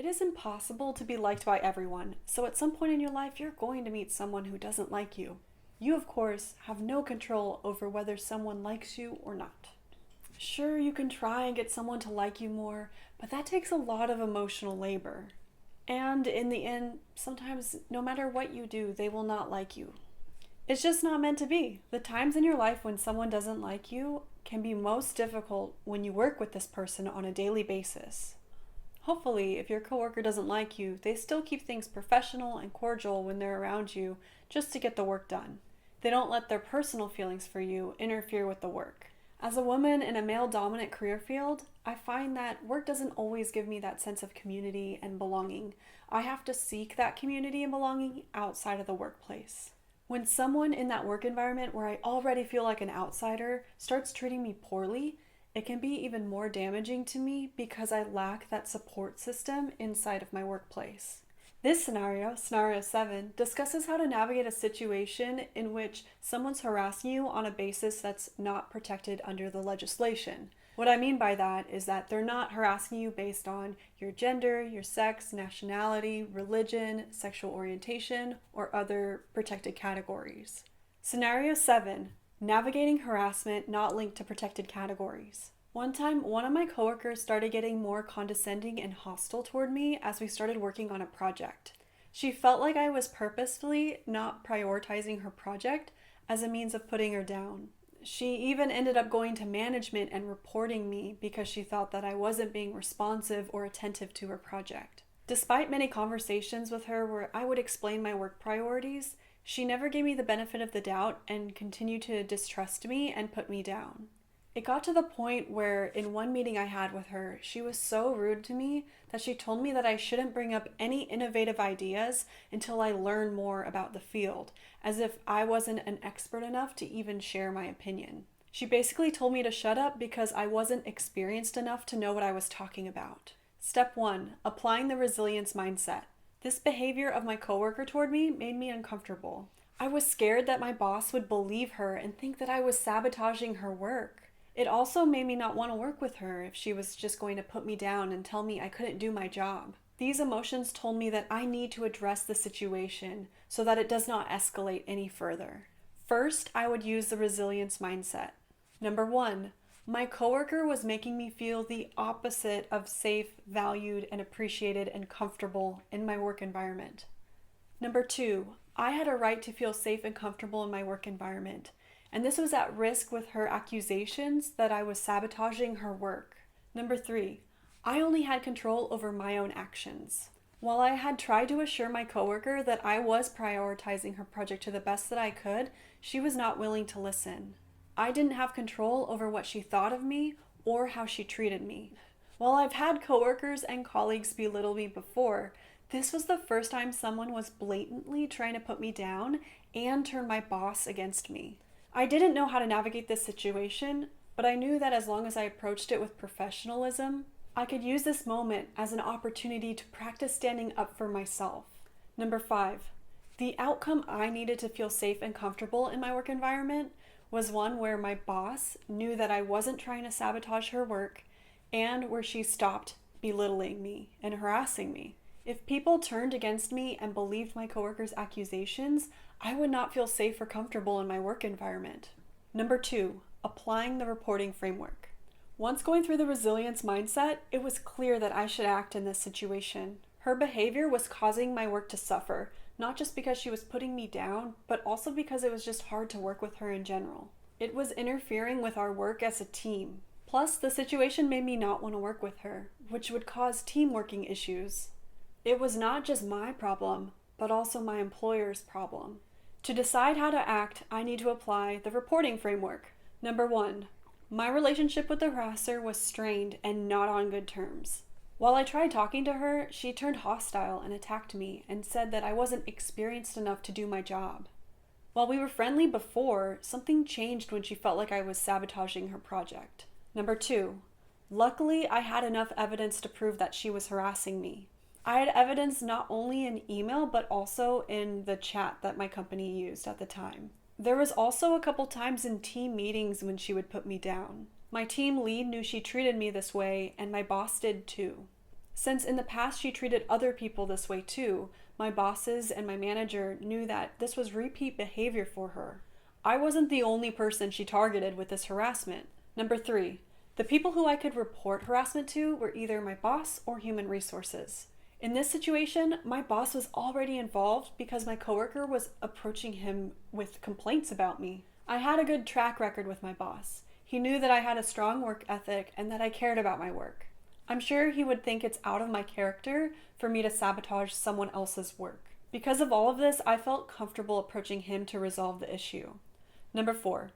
is impossible to be liked by everyone, so at some point in your life, you're going to meet someone who doesn't like you. You, of course, have no control over whether someone likes you or not. Sure, you can try and get someone to like you more, but that takes a lot of emotional labor. And in the end, sometimes no matter what you do, they will not like you. It's just not meant to be. The times in your life when someone doesn't like you can be most difficult when you work with this person on a daily basis. Hopefully, if your coworker doesn't like you, they still keep things professional and cordial when they're around you just to get the work done. They don't let their personal feelings for you interfere with the work. As a woman in a male-dominant career field, I find that work doesn't always give me that sense of community and belonging. I have to seek that community and belonging outside of the workplace. When someone in that work environment where I already feel like an outsider starts treating me poorly, it can be even more damaging to me because I lack that support system inside of my workplace. This scenario, Scenario 7, discusses how to navigate a situation in which someone's harassing you on a basis that's not protected under the legislation. What I mean by that is that they're not harassing you based on your gender, your sex, nationality, religion, sexual orientation, or other protected categories. Scenario 7, Navigating Harassment Not Linked to Protected Categories. One time, one of my coworkers started getting more condescending and hostile toward me as we started working on a project. She felt like I was purposefully not prioritizing her project as a means of putting her down. She even ended up going to management and reporting me because she thought that I wasn't being responsive or attentive to her project. Despite many conversations with her where I would explain my work priorities, she never gave me the benefit of the doubt and continued to distrust me and put me down. It got to the point where in one meeting I had with her, she was so rude to me that she told me that I shouldn't bring up any innovative ideas until I learn more about the field, as if I wasn't an expert enough to even share my opinion. She basically told me to shut up because I wasn't experienced enough to know what I was talking about. Step 1, applying the resilience mindset. This behavior of my coworker toward me made me uncomfortable. I was scared that my boss would believe her and think that I was sabotaging her work. It also made me not want to work with her if she was just going to put me down and tell me I couldn't do my job. These emotions told me that I need to address the situation so that it does not escalate any further. First, I would use the resilience mindset. Number 1, my coworker was making me feel the opposite of safe, valued, and appreciated and comfortable in my work environment. Number 2, I had a right to feel safe and comfortable in my work environment. And this was at risk with her accusations that I was sabotaging her work. Number 3, I only had control over my own actions. While I had tried to assure my coworker that I was prioritizing her project to the best that I could, she was not willing to listen. I didn't have control over what she thought of me or how she treated me. While I've had coworkers and colleagues belittle me before, this was the first time someone was blatantly trying to put me down and turn my boss against me. I didn't know how to navigate this situation, but I knew that as long as I approached it with professionalism, I could use this moment as an opportunity to practice standing up for myself. Number 5, the outcome I needed to feel safe and comfortable in my work environment was one where my boss knew that I wasn't trying to sabotage her work and where she stopped belittling me and harassing me. If people turned against me and believed my coworkers' accusations, I would not feel safe or comfortable in my work environment. Number 2, applying the reporting framework. Once going through the resilience mindset, it was clear that I should act in this situation. Her behavior was causing my work to suffer, not just because she was putting me down, but also because it was just hard to work with her in general. It was interfering with our work as a team. Plus, the situation made me not want to work with her, which would cause team working issues. It was not just my problem, but also my employer's problem. To decide how to act, I need to apply the reporting framework. Number 1, my relationship with the harasser was strained and not on good terms. While I tried talking to her, she turned hostile and attacked me and said that I wasn't experienced enough to do my job. While we were friendly before, something changed when she felt like I was sabotaging her project. Number 2, luckily I had enough evidence to prove that she was harassing me. I had evidence not only in email, but also in the chat that my company used at the time. There was also a couple times in team meetings when she would put me down. My team lead knew she treated me this way, and my boss did too. Since in the past she treated other people this way too, my bosses and my manager knew that this was repeat behavior for her. I wasn't the only person she targeted with this harassment. Number 3, the people who I could report harassment to were either my boss or human resources. In this situation, my boss was already involved because my coworker was approaching him with complaints about me. I had a good track record with my boss. He knew that I had a strong work ethic and that I cared about my work. I'm sure he would think it's out of my character for me to sabotage someone else's work. Because of all of this, I felt comfortable approaching him to resolve the issue. Number 4,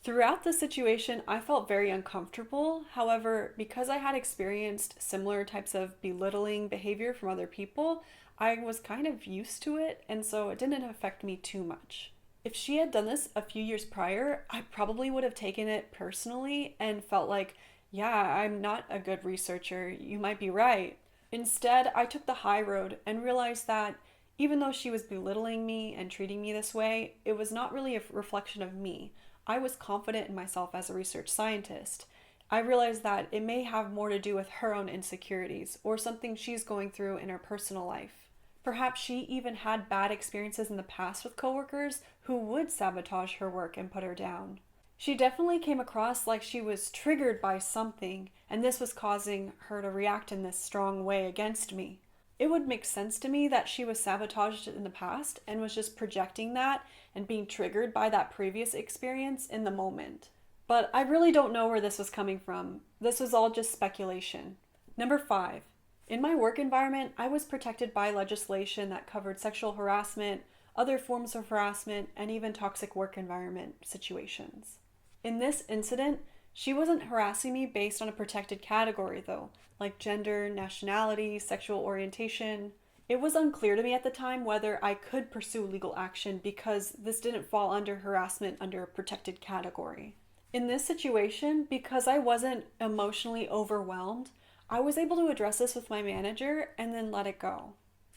throughout the situation, I felt very uncomfortable. However, because I had experienced similar types of belittling behavior from other people, I was kind of used to it, and so it didn't affect me too much. If she had done this a few years prior, I probably would have taken it personally and felt like, yeah, I'm not a good researcher, you might be right. Instead, I took the high road and realized that even though she was belittling me and treating me this way, it was not really a reflection of me. I was confident in myself as a research scientist. I realized that it may have more to do with her own insecurities or something she's going through in her personal life. Perhaps she even had bad experiences in the past with coworkers who would sabotage her work and put her down. She definitely came across like she was triggered by something, and this was causing her to react in this strong way against me. It would make sense to me that she was sabotaged in the past and was just projecting that and being triggered by that previous experience in the moment. But I really don't know where this was coming from. This was all just speculation. Number 5, in my work environment, I was protected by legislation that covered sexual harassment, other forms of harassment, and even toxic work environment situations. In this incident, she wasn't harassing me based on a protected category though, like gender, nationality, sexual orientation. It was unclear to me at the time whether I could pursue legal action because this didn't fall under harassment under a protected category. In this situation, because I wasn't emotionally overwhelmed, I was able to address this with my manager and then let it go.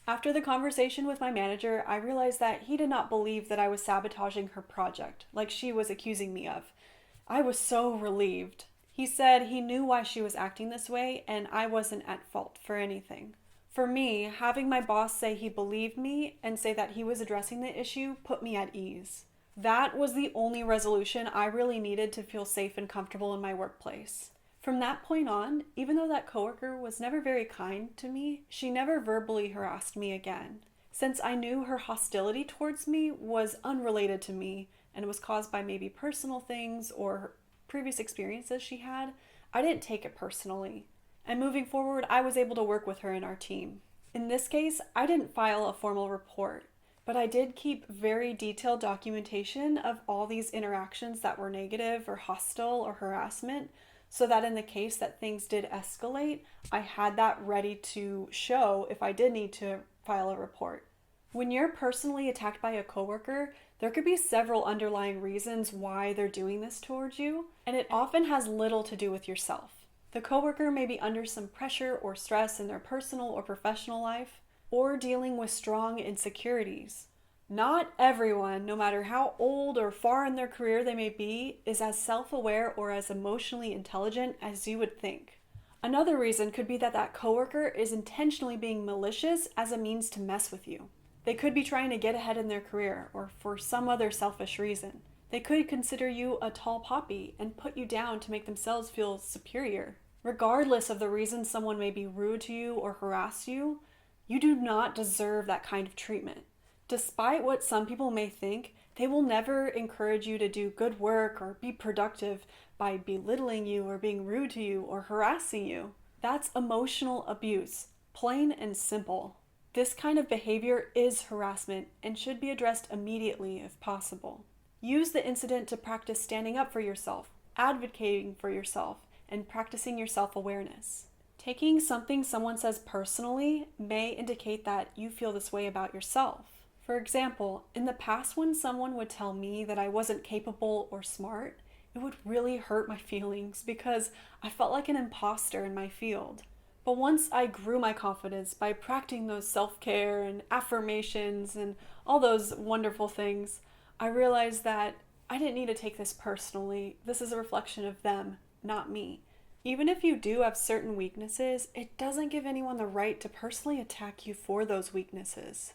After the conversation with my manager, I realized that he did not believe that I was sabotaging her project, like she was accusing me of. I was so relieved. He said he knew why she was acting this way and I wasn't at fault for anything. For me, having my boss say he believed me and say that he was addressing the issue put me at ease. That was the only resolution I really needed to feel safe and comfortable in my workplace. From that point on, even though that coworker was never very kind to me, she never verbally harassed me again. Since I knew her hostility towards me was unrelated to me and was caused by maybe personal things or previous experiences she had, I didn't take it personally. And moving forward, I was able to work with her and our team. In this case, I didn't file a formal report, but I did keep very detailed documentation of all these interactions that were negative or hostile or harassment, so that in the case that things did escalate, I had that ready to show if I did need to file a report. When you're personally attacked by a coworker, there could be several underlying reasons why they're doing this towards you, and it often has little to do with yourself. The coworker may be under some pressure or stress in their personal or professional life, or dealing with strong insecurities. Not everyone, no matter how old or far in their career they may be, is as self-aware or as emotionally intelligent as you would think. Another reason could be that that coworker is intentionally being malicious as a means to mess with you. They could be trying to get ahead in their career or for some other selfish reason. They could consider you a tall poppy and put you down to make themselves feel superior. Regardless of the reason someone may be rude to you or harass you, you do not deserve that kind of treatment. Despite what some people may think, they will never encourage you to do good work or be productive by belittling you or being rude to you or harassing you. That's emotional abuse, plain and simple. This kind of behavior is harassment and should be addressed immediately if possible. Use the incident to practice standing up for yourself, advocating for yourself, and practicing your self-awareness. Taking something someone says personally may indicate that you feel this way about yourself. For example, in the past when someone would tell me that I wasn't capable or smart, it would really hurt my feelings because I felt like an imposter in my field. But once I grew my confidence by practicing those self-care and affirmations and all those wonderful things, I realized that I didn't need to take this personally. This is a reflection of them, not me. Even if you do have certain weaknesses, it doesn't give anyone the right to personally attack you for those weaknesses.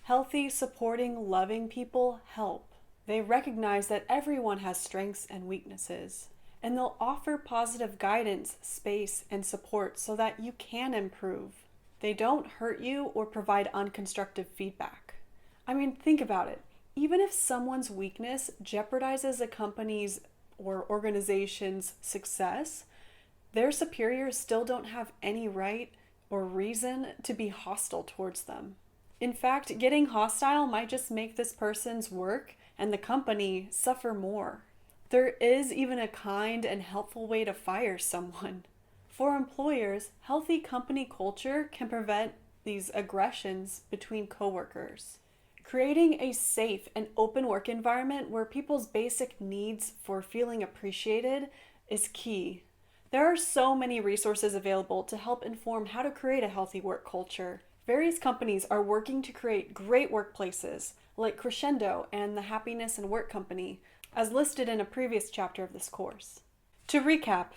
Healthy, supporting, loving people help. They recognize that everyone has strengths and weaknesses, and they'll offer positive guidance, space, and support so that you can improve. They don't hurt you or provide unconstructive feedback. I mean, think about it. Even if someone's weakness jeopardizes a company's or organization's success, their superiors still don't have any right or reason to be hostile towards them. In fact, getting hostile might just make this person's work and the company suffer more. There is even a kind and helpful way to fire someone. For employers, healthy company culture can prevent these aggressions between coworkers. Creating a safe and open work environment where people's basic needs for feeling appreciated is key. There are so many resources available to help inform how to create a healthy work culture. Various companies are working to create great workplaces, like Crescendo and the Happiness and Work Company, as listed in a previous chapter of this course. To recap,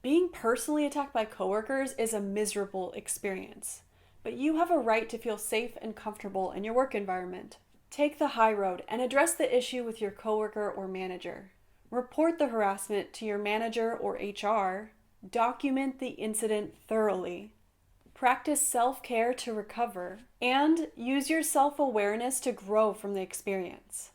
being personally attacked by coworkers is a miserable experience, but you have a right to feel safe and comfortable in your work environment. Take the high road and address the issue with your coworker or manager. Report the harassment to your manager or HR. Document the incident thoroughly. Practice self-care to recover, and use your self-awareness to grow from the experience.